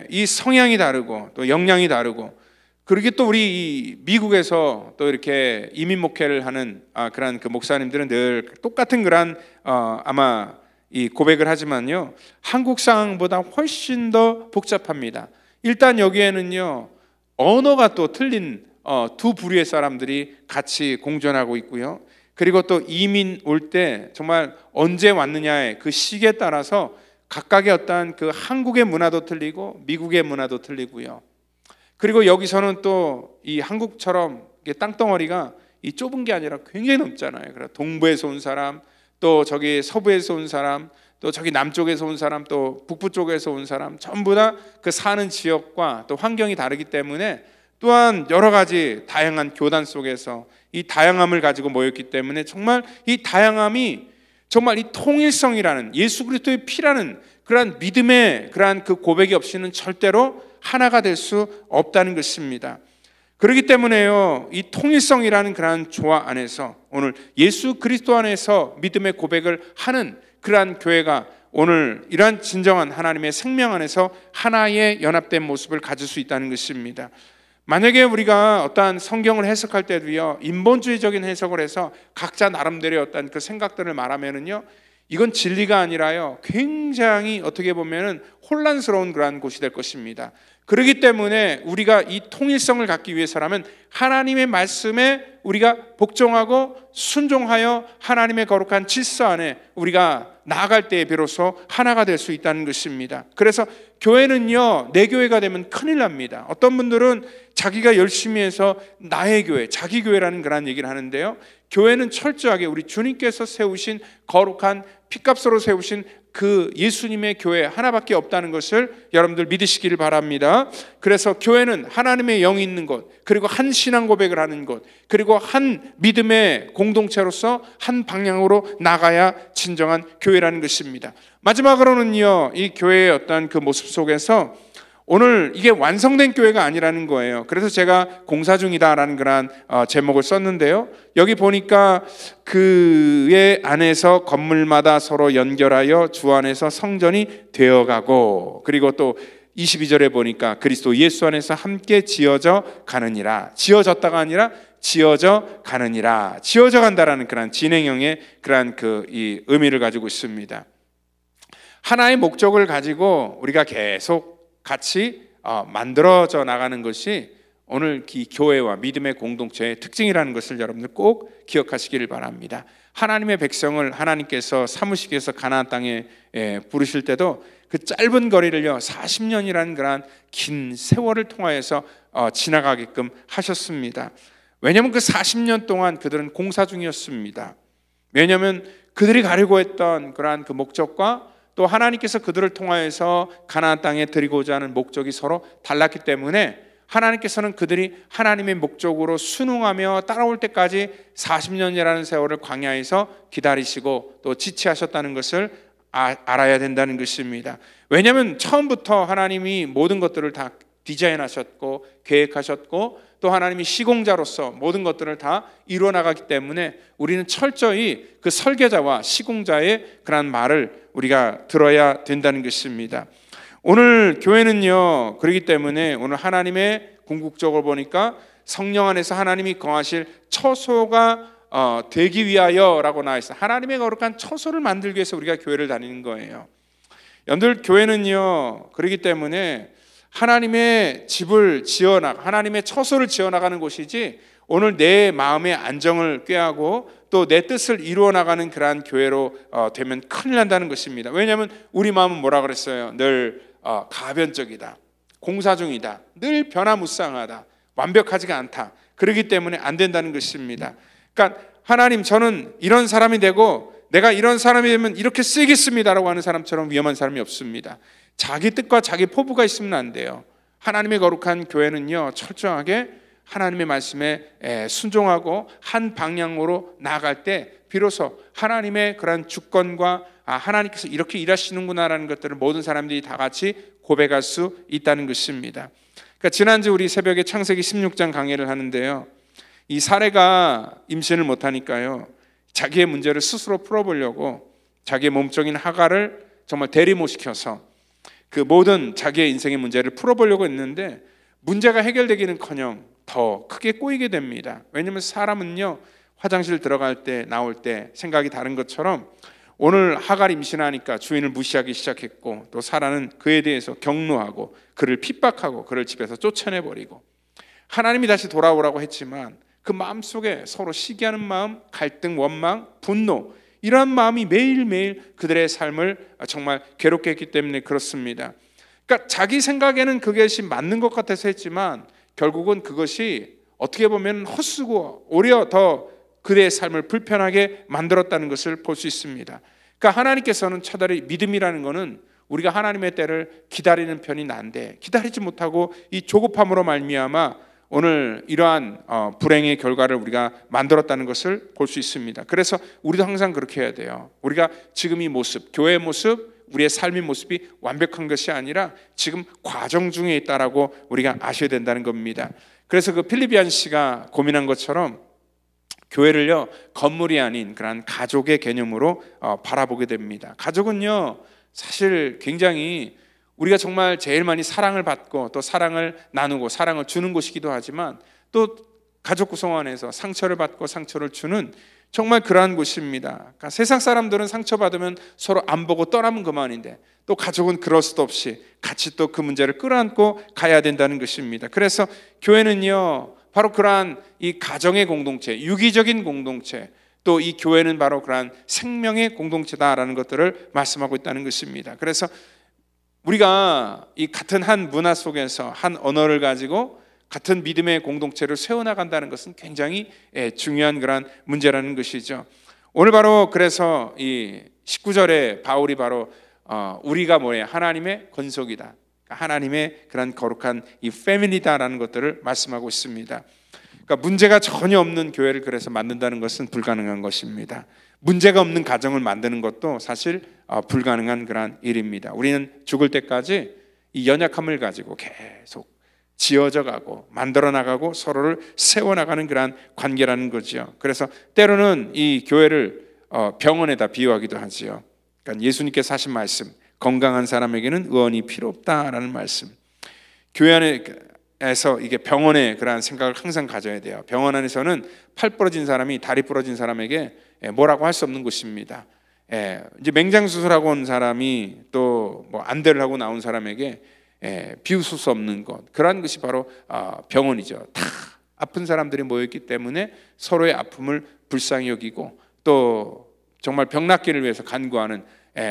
이 성향이 다르고 또 역량이 다르고, 그러게 또 우리 이 미국에서 또 이렇게 이민 목회를 하는 그런 그 목사님들은 늘 똑같은 그런 아마 이 고백을 하지만요, 한국 상황보다 훨씬 더 복잡합니다. 일단 여기에는요, 언어가 또 틀린 두 부류의 사람들이 같이 공존하고 있고요. 그리고 또 이민 올 때 정말 언제 왔느냐의 그 시기에 따라서 각각의 어떤 그 한국의 문화도 틀리고 미국의 문화도 틀리고요. 그리고 여기서는 또 이 한국처럼 땅덩어리가 이 좁은 게 아니라 굉장히 넓잖아요. 그래서 동부에서 온 사람, 또 저기 서부에서 온 사람, 또 저기 남쪽에서 온 사람, 또 북부 쪽에서 온 사람, 전부 다 그 사는 지역과 또 환경이 다르기 때문에 또한 여러 가지 다양한 교단 속에서 이 다양함을 가지고 모였기 때문에 정말 이 다양함이 정말 이 통일성이라는 예수 그리스도의 피라는 그러한 믿음의 그러한 그 고백이 없이는 절대로 하나가 될 수 없다는 것입니다. 그렇기 때문에요, 이 통일성이라는 그러한 조화 안에서 오늘 예수 그리스도 안에서 믿음의 고백을 하는 그러한 교회가 오늘 이러한 진정한 하나님의 생명 안에서 하나의 연합된 모습을 가질 수 있다는 것입니다. 만약에 우리가 어떠한 성경을 해석할 때도요, 인본주의적인 해석을 해서 각자 나름대로의 어떤 그 생각들을 말하면은요, 이건 진리가 아니라요, 굉장히 어떻게 보면은 혼란스러운 그러한 곳이 될 것입니다. 그렇기 때문에 우리가 이 통일성을 갖기 위해서라면 하나님의 말씀에 우리가 복종하고 순종하여 하나님의 거룩한 질서 안에 우리가 나아갈 때에 비로소 하나가 될 수 있다는 것입니다. 그래서 교회는요, 내 교회가 되면 큰일 납니다. 어떤 분들은 자기가 열심히 해서 나의 교회, 자기 교회라는 그런 얘기를 하는데요, 교회는 철저하게 우리 주님께서 세우신 거룩한 피값으로 세우신 그 예수님의 교회 하나밖에 없다는 것을 여러분들 믿으시기를 바랍니다. 그래서 교회는 하나님의 영이 있는 곳, 그리고 한 신앙 고백을 하는 곳, 그리고 한 믿음의 공동체로서 한 방향으로 나가야 진정한 교회라는 것입니다. 마지막으로는요, 이 교회의 어떤 그 모습 속에서 오늘 이게 완성된 교회가 아니라는 거예요. 그래서 제가 공사 중이다라는 그런 제목을 썼는데요, 여기 보니까 그의 안에서 건물마다 서로 연결하여 주 안에서 성전이 되어가고, 그리고 또 22절에 보니까 그리스도 예수 안에서 함께 지어져 가느니라. 지어졌다가 아니라 지어져 가느니라. 지어져 간다라는 그런 진행형의 그런 그 이 의미를 가지고 있습니다. 하나의 목적을 가지고 우리가 계속 같이 만들어져 나가는 것이 오늘 이 교회와 믿음의 공동체의 특징이라는 것을 여러분들 꼭 기억하시기를 바랍니다. 하나님의 백성을 하나님께서 삼으시기 위해서 가나안 땅에 부르실 때도 그 짧은 거리를요, 40년이라는 그런 긴 세월을 통하여서 지나가게끔 하셨습니다. 왜냐하면 그 40년 동안 그들은 공사 중이었습니다. 왜냐하면 그들이 가려고 했던 그러한 그 목적과 또 하나님께서 그들을 통하여서 가나안 땅에 드리고자 하는 목적이 서로 달랐기 때문에 하나님께서는 그들이 하나님의 목적으로 순응하며 따라올 때까지 40년이라는 세월을 광야에서 기다리시고 또 지체하셨다는 것을 알아야 된다는 것입니다. 왜냐하면 처음부터 하나님이 모든 것들을 다 디자인하셨고 계획하셨고 또 하나님이 시공자로서 모든 것들을 다 이루어 나가기 때문에 우리는 철저히 그 설계자와 시공자의 그런 말을 우리가 들어야 된다는 것입니다. 오늘 교회는요, 그렇기 때문에 오늘 하나님의 궁극적으로 보니까 성령 안에서 하나님이 거하실 처소가 되기 위하여라고 나와 있어요. 하나님의 거룩한 처소를 만들기 위해서 우리가 교회를 다니는 거예요. 여러분들, 교회는요, 그렇기 때문에 하나님의 집을 하나님의 처소를 지어나가는 곳이지 오늘 내 마음의 안정을 꾀하고 또 내 뜻을 이루어 나가는 그러한 교회로 되면 큰일 난다는 것입니다. 왜냐하면 우리 마음은 뭐라 그랬어요? 늘 가변적이다, 공사 중이다, 늘 변화무쌍하다, 완벽하지가 않다. 그렇기 때문에 안 된다는 것입니다. 그러니까 하나님, 저는 이런 사람이 되고 내가 이런 사람이 되면 이렇게 쓰겠습니다라고 하는 사람처럼 위험한 사람이 없습니다. 자기 뜻과 자기 포부가 있으면 안 돼요. 하나님의 거룩한 교회는요, 철저하게 하나님의 말씀에 순종하고 한 방향으로 나아갈 때 비로소 하나님의 그런 주권과 하나님께서 이렇게 일하시는구나라는 것들을 모든 사람들이 다 같이 고백할 수 있다는 것입니다. 그러니까 지난주 우리 새벽에 창세기 16장 강해를 하는데요, 이 사례가 임신을 못하니까요, 자기의 문제를 스스로 풀어보려고 자기의 몸종인 하갈을 정말 대리모시켜서 그 모든 자기의 인생의 문제를 풀어보려고 했는데 문제가 해결되기는커녕 더 크게 꼬이게 됩니다. 왜냐하면 사람은요, 화장실 들어갈 때 나올 때 생각이 다른 것처럼 오늘 하갈이 임신하니까 주인을 무시하기 시작했고, 또 사라는 그에 대해서 경노하고 그를 핍박하고 그를 집에서 쫓아내버리고, 하나님이 다시 돌아오라고 했지만 그 마음속에 서로 시기하는 마음, 갈등, 원망, 분노, 이러한 마음이 매일매일 그들의 삶을 정말 괴롭게 했기 때문에 그렇습니다. 그러니까 자기 생각에는 그것이 맞는 것 같아서 했지만 결국은 그것이 어떻게 보면 헛수고 오히려 더 그들의 삶을 불편하게 만들었다는 것을 볼 수 있습니다. 그러니까 하나님께서는 차라리 믿음이라는 것은 우리가 하나님의 때를 기다리는 편이 난데, 기다리지 못하고 이 조급함으로 말미암아 오늘 이러한 불행의 결과를 우리가 만들었다는 것을 볼 수 있습니다. 그래서 우리도 항상 그렇게 해야 돼요. 우리가 지금 이 모습, 교회의 모습, 우리의 삶의 모습이 완벽한 것이 아니라 지금 과정 중에 있다라고 우리가 아셔야 된다는 겁니다. 그래서 그 필리비안 씨가 고민한 것처럼 교회를요, 건물이 아닌 그런 가족의 개념으로 바라보게 됩니다. 가족은요, 사실 굉장히 우리가 정말 제일 많이 사랑을 받고 또 사랑을 나누고 사랑을 주는 곳이기도 하지만, 또 가족 구성 안에서 상처를 받고 상처를 주는 정말 그러한 곳입니다. 그러니까 세상 사람들은 상처받으면 서로 안 보고 떠나면 그만인데, 또 가족은 그럴 수도 없이 같이 또 그 문제를 끌어안고 가야 된다는 것입니다. 그래서 교회는요, 바로 그러한 이 가정의 공동체, 유기적인 공동체, 또 이 교회는 바로 그러한 생명의 공동체다라는 것들을 말씀하고 있다는 것입니다. 그래서 우리가 이 같은 한 문화 속에서 한 언어를 가지고 같은 믿음의 공동체를 세워나간다는 것은 굉장히 중요한 그런 문제라는 것이죠. 오늘 바로 그래서 이 19절에 바울이 바로 우리가 뭐예요? 하나님의 권속이다, 하나님의 그런 거룩한 이 패밀리다라는 것들을 말씀하고 있습니다. 그러니까 문제가 전혀 없는 교회를 그래서 만든다는 것은 불가능한 것입니다. 문제가 없는 가정을 만드는 것도 사실 불가능한 그런 일입니다. 우리는 죽을 때까지 이 연약함을 가지고 계속 지어져 가고 만들어 나가고 서로를 세워나가는 그런 관계라는 거죠. 그래서 때로는 이 교회를 병원에다 비유하기도 하지요. 그러니까 예수님께서 하신 말씀, 건강한 사람에게는 의원이 필요 없다라는 말씀. 교회 안에서 이게 병원의 그러한 생각을 항상 가져야 돼요. 병원 안에서는 팔 부러진 사람이 다리 부러진 사람에게 뭐라고 할 수 없는 곳입니다. 이제 맹장 수술하고 온 사람이 또 뭐 안대를 하고 나온 사람에게 비웃을 수 없는 것, 그러한 것이 바로 병원이죠. 다 아픈 사람들이 모였기 때문에 서로의 아픔을 불쌍히 여기고 또 정말 병 낫기를 위해서 간구하는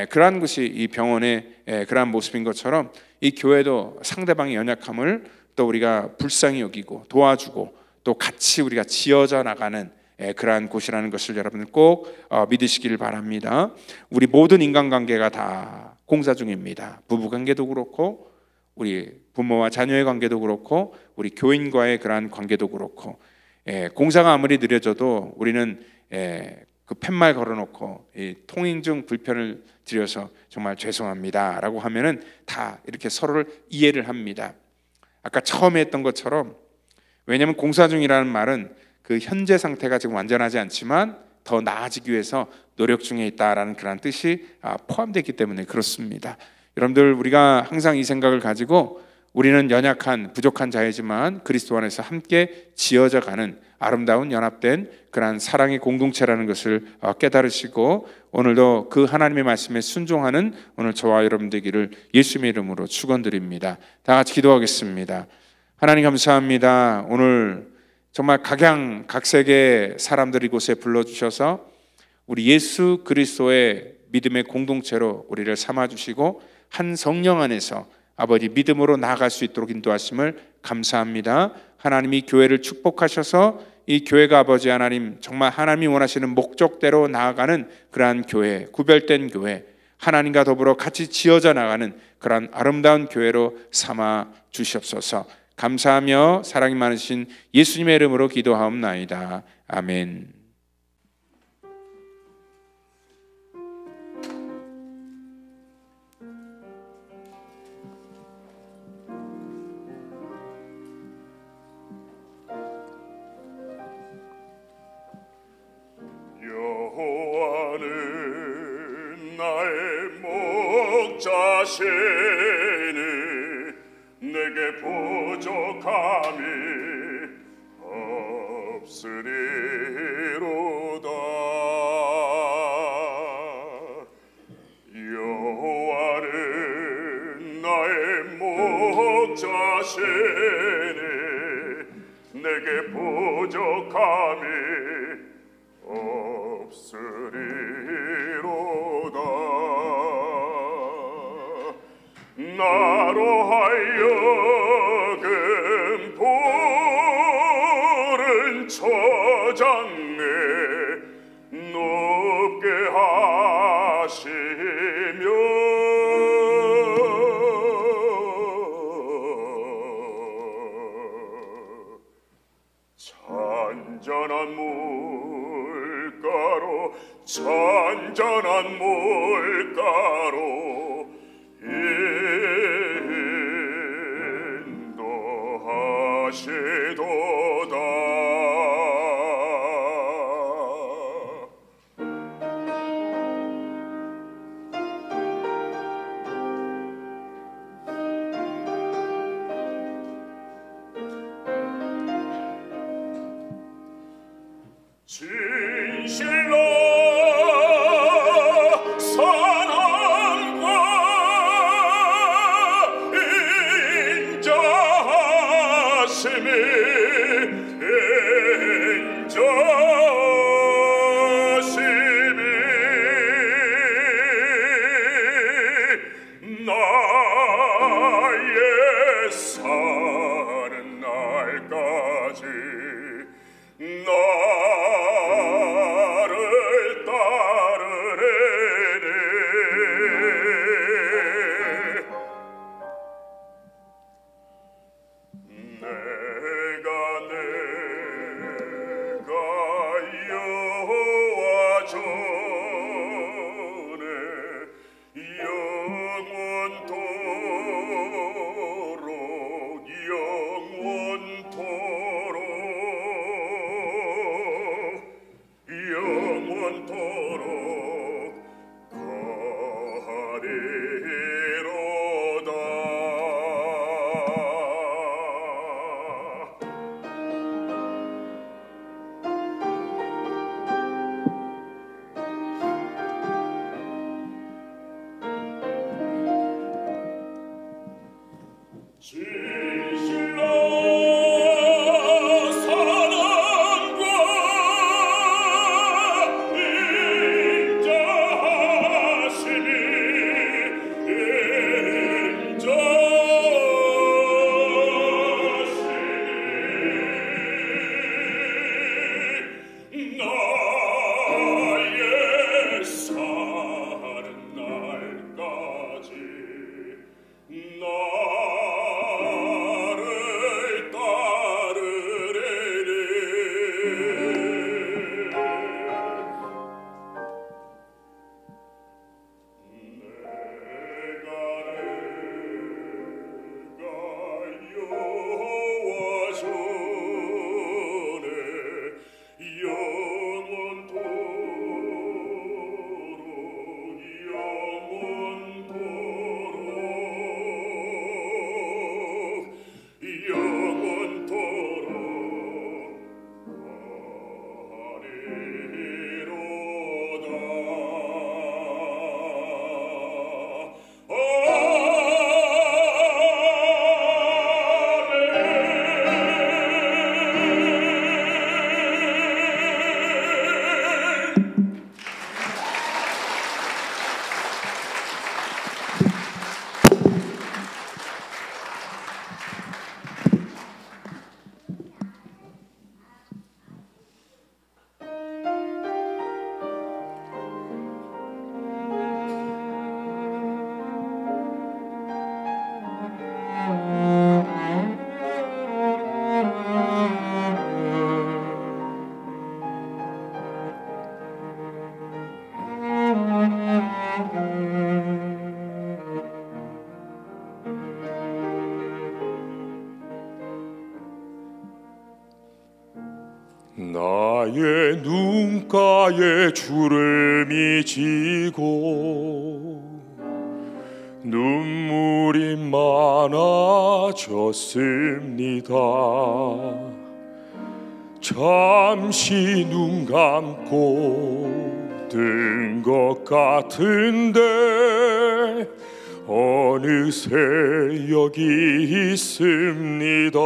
그러한 것이 이 병원의 그러한 모습인 것처럼 이 교회도 상대방의 연약함을 또 우리가 불쌍히 여기고 도와주고 또 같이 우리가 지어져 나가는 그러한 곳이라는 것을 여러분들 꼭 믿으시길 바랍니다. 우리 모든 인간관계가 다 공사 중입니다. 부부관계도 그렇고 우리 부모와 자녀의 관계도 그렇고 우리 교인과의 그러한 관계도 그렇고, 공사가 아무리 느려져도 우리는 그 팻말 걸어놓고 이 통행 중 불편을 드려서 정말 죄송합니다라고 하면은 다 이렇게 서로를 이해를 합니다. 아까 처음에 했던 것처럼, 왜냐하면 공사 중이라는 말은 그 현재 상태가 지금 완전하지 않지만 더 나아지기 위해서 노력 중에 있다라는 그런 뜻이 포함되기 때문에 그렇습니다. 여러분들, 우리가 항상 이 생각을 가지고 우리는 연약한 부족한 자이지만 그리스도 안에서 함께 지어져 가는 아름다운 연합된 그러한 사랑의 공동체라는 것을 깨달으시고 오늘도 그 하나님의 말씀에 순종하는 오늘 저와 여러분 되기를 예수님의 이름으로 축원드립니다. 다 같이 기도하겠습니다. 하나님 감사합니다. 오늘 정말 각양각색의 사람들 이곳에 불러주셔서 우리 예수 그리스도의 믿음의 공동체로 우리를 삼아주시고 한 성령 안에서 아버지 믿음으로 나아갈 수 있도록 인도하심을 감사합니다. 하나님이 교회를 축복하셔서 이 교회가 아버지 하나님 정말 하나님이 원하시는 목적대로 나아가는 그러한 교회, 구별된 교회, 하나님과 더불어 같이 지어져 나가는 그러한 아름다운 교회로 삼아 주시옵소서. 감사하며 사랑이 많으신 예수님의 이름으로 기도하옵나이다. 아멘. 여호와는 나의 목자시니 내게 부족함이 없으리로다. 여호와는 나의 목자시니 내게 부족함이 없으리로다. 나로 하여금 푸른 초장에 높게 하시며 잔잔한 물가로 인도하시도다. 진실로 사랑과 인자하심이 나의 사는 날까지 나를 따르리니 내가 여호와 전에 영원토록 나의 눈가에 주름이 지고 눈물이 많아졌습니다. 잠시 눈 감고 뜬 것 같은데 어느새 여기 있습니다.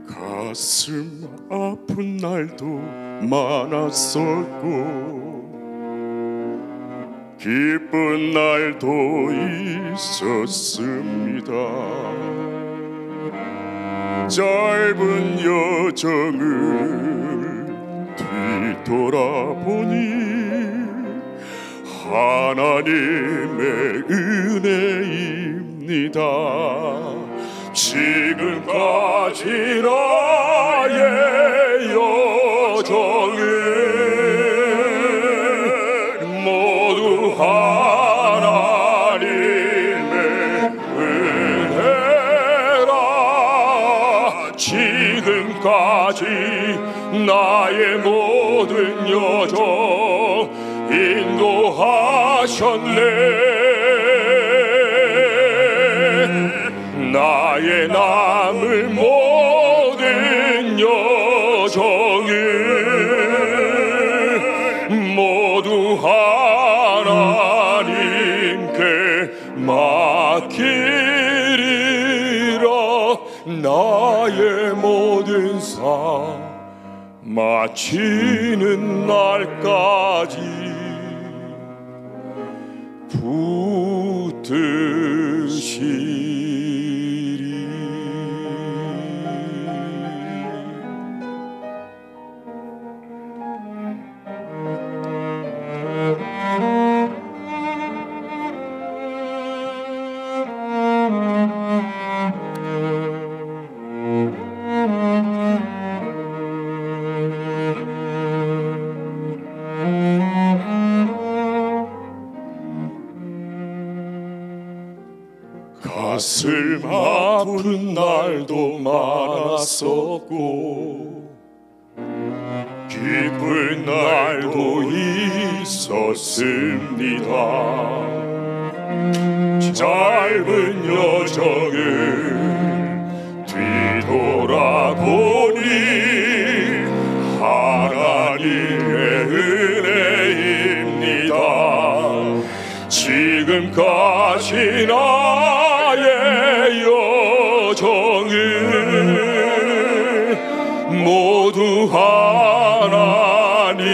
가슴 아픈 날도 많았었고 기쁜 날도 있었습니다. 짧은 여정을 뒤돌아보니 하나님의 은혜입니다. 지금까지 나의 여정은 모두 하나님의 은혜라. 지금까지 나의 모든 여정 인도하셨네. 나의 남을 모든 여정을 모두 하나님께 맡기리라. 나의 모든 삶 마치는 날까지 붙드시리. 가슴 아픈 날도 많았었고 기쁜 날도 있었습니다. 짧은 여정을 뒤돌아보니 하나님의 은혜입니다. 지금까지 나의 여정은 모두 하나님의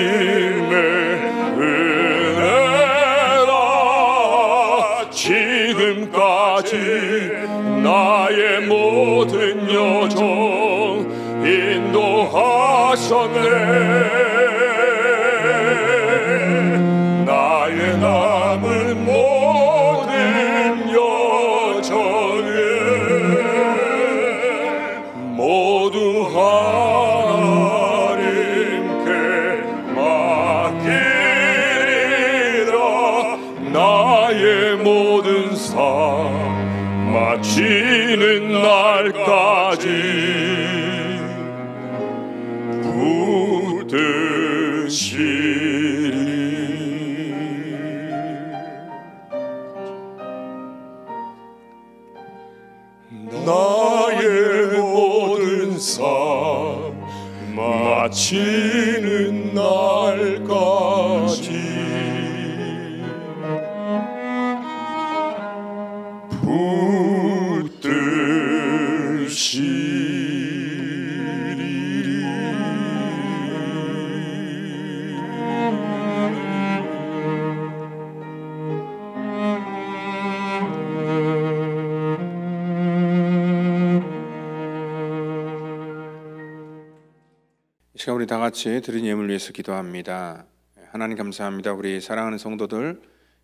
은혜라. 지금까지 나의 모든 여정 인도하셨네. 나의 남은 모든 여정을 모두 하나님께 맡기리라. 나의 모든 삶 마치는 날까지 붙드시리. 나의 모든 삶 마치는 날까지 이 시간 우리 다 같이 드린 예물 위해서 기도합니다. 하나님 감사합니다. 우리 사랑하는 성도들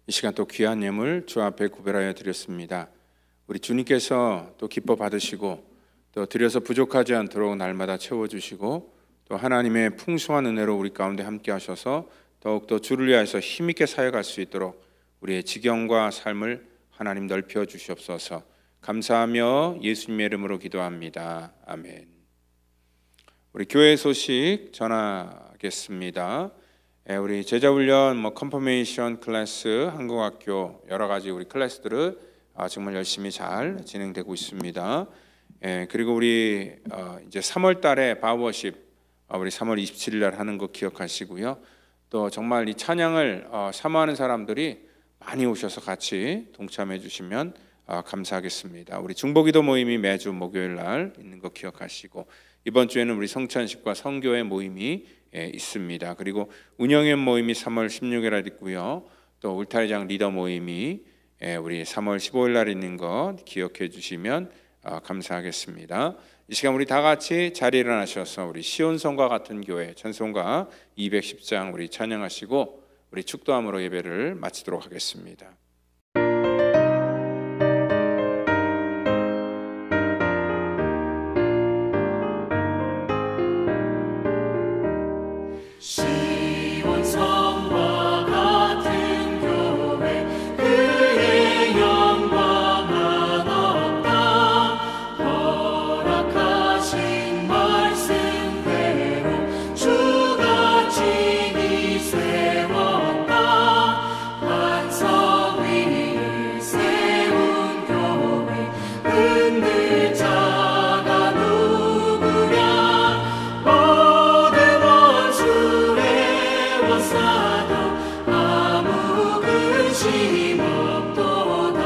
이 시간 또 귀한 예물 주 앞에 구별하여 드렸습니다. 우리 주님께서 또 기뻐 받으시고 또 드려서 부족하지 않도록 날마다 채워주시고 또 하나님의 풍성한 은혜로 우리 가운데 함께 하셔서 더욱더 주를 위하여서 힘있게 사역할 수 있도록 우리의 지경과 삶을 하나님 넓혀 주시옵소서. 감사하며 예수님의 이름으로 기도합니다. 아멘. 우리 교회 소식 전하겠습니다. 우리 제자훈련, 컨퍼메이션 클래스, 한국학교 여러 가지 우리 클래스들을 정말 열심히 잘 진행되고 있습니다. 그리고 우리 이제 3월 달에 바워십 우리 3월 27일 날 하는 거 기억하시고요. 또 정말 이 찬양을 사모하는 사람들이 많이 오셔서 같이 동참해 주시면 감사하겠습니다. 우리 중보기도 모임이 매주 목요일 날 있는 거 기억하시고, 이번 주에는 우리 성찬식과 성교회 모임이 있습니다. 그리고 운영연 모임이 3월 16일 날 있고요. 또 울타리장 리더 모임이 우리 3월 15일 날 있는 거 기억해 주시면 감사하겠습니다. 이 시간 우리 다 같이 자리에 일어나셔서 우리 시온성과 같은 교회 찬송가 210장 우리 찬양하시고 우리 축도함으로 예배를 마치도록 하겠습니다. 시온성과 같은 교회 그의 영광 한없다. 허락하신 말씀대로 주가 친히 세웠다. 반석 위를 세운 교회 흔들 자가 누구랴. 모든 원수의 원사도 아무 근심 없도다.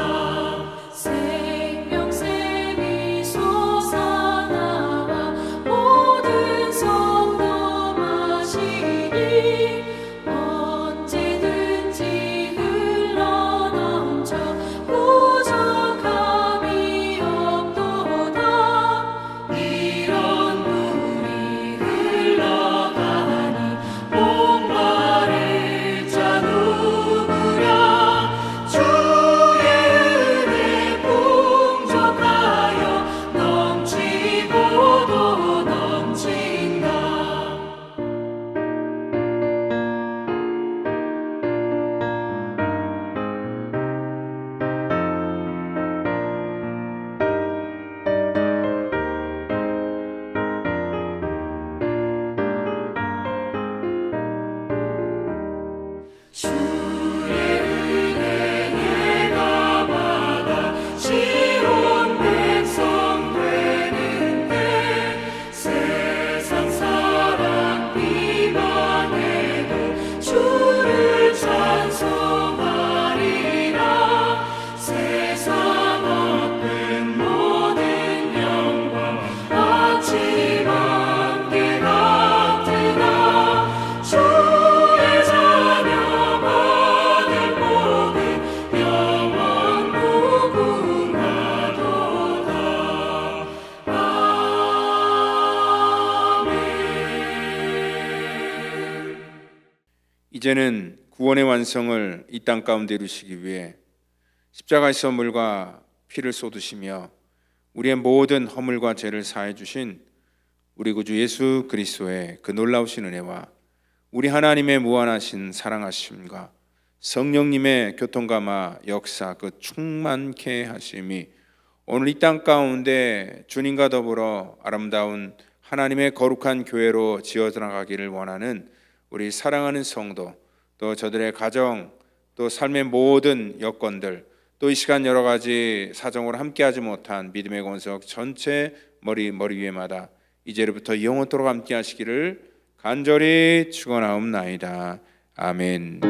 생명샘이 솟아나와 모든 성도 마시니 언제든지 흘러넘쳐 부족함이 없도다. 이런 물이 흘러가니 목마를 자 누구랴. 주의 은혜 풍족하여 넘치고도 넘친다. 주의 은혜 내가 받아 시온 백성 되는데. 세상 사랑 비방해도 주를 찬송하리라. 세상 얻는 모든 영광 아침 안개 같으나. 주의 자녀 받을 복은 영원 무궁하도다. 아멘. 이제는 구원의 완성을 이 땅 가운데 이루시기 위해 십자가에서 물과 피를 쏟으시며 우리의 모든 허물과 죄를 사해 주신 우리 구주 예수 그리스도의 그 놀라우신 은혜와 우리 하나님의 무한하신 사랑하심과 성령님의 교통감화 역사 그 충만케 하심이 오늘 이 땅 가운데 주님과 더불어 아름다운 하나님의 거룩한 교회로 지어져 나가기를 원하는 우리 사랑하는 성도, 또 저들의 가정, 또 삶의 모든 여건들, 또 이 시간 여러 가지 사정으로 함께하지 못한 믿음의 권석 전체 머리 위에마다 이제로부터 영원토록 함께하시기를 간절히 축원하옵나이다. 아멘.